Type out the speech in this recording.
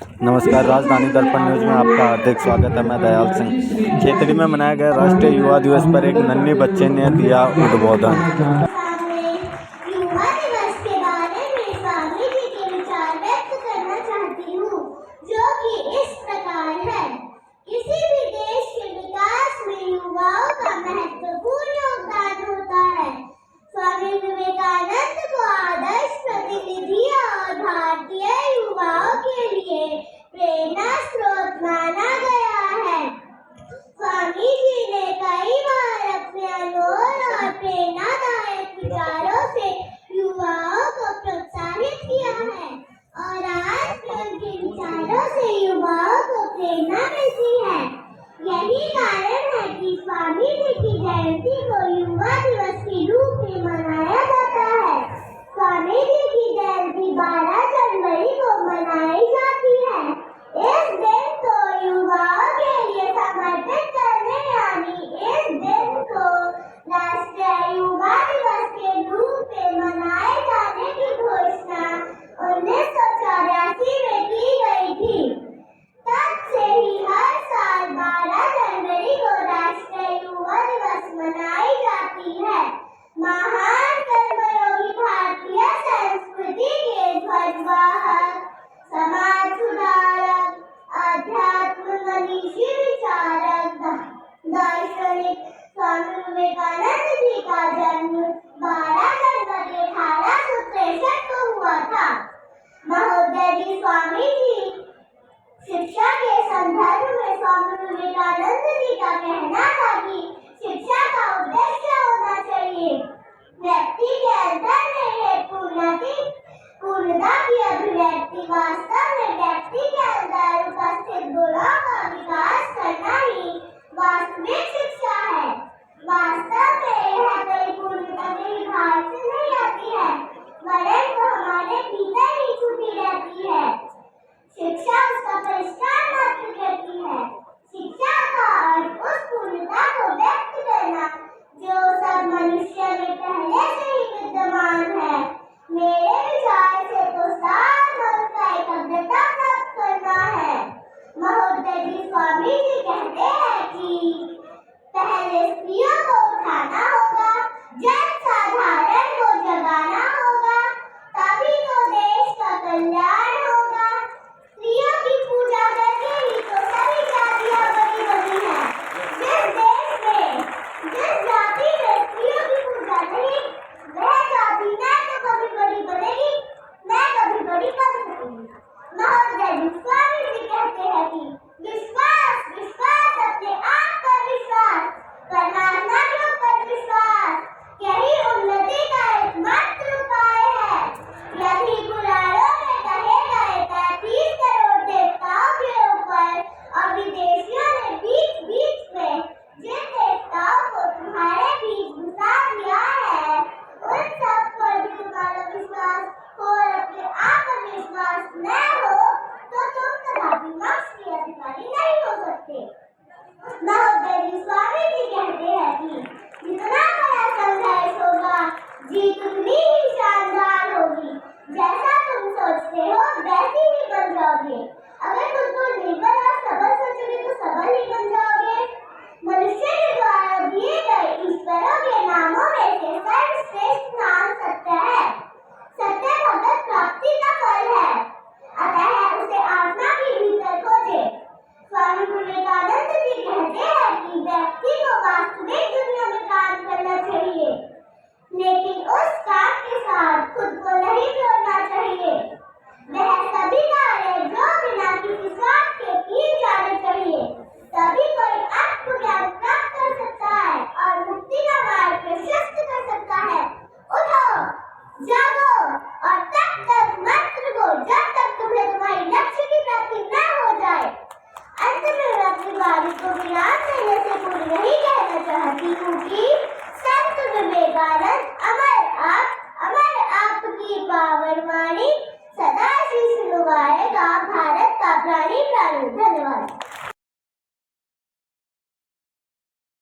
नमस्कार, राजधानी दर्पण न्यूज में आपका हार्दिक स्वागत है। मैं दयाल सिंह। खेतड़ी में मनाया गया राष्ट्रीय युवा दिवस पर एक नन्ही बच्चे ने दिया उद्बोधन। युवा दिवस के बारे में स्वामी जी के विचार व्यक्त करना चाहती हूँ, जो कि इस प्रकार है। किसी भी देश के विकास में युवाओं का महत्वपूर्ण योगदान होता है। स्वामी विवेकानंद को आदर्श प्रतिनिधि और भारतीय युवाओं के लिए प्रेरणा स्रोत माना गया है। स्वामी जी ने कई बार अपने अनमोल और प्रेरणादायक विचारों से युवाओं को प्रोत्साहित किया है और आज भी उनके विचारों से युवाओं को प्रेरणा मिलती है। यही कारण है कि स्वामी जी की जयंती को युवा दिवस के रूप में मनाया जाता है। स्वामी जी की जयंती 12 जनवरी को मनाई जाती है।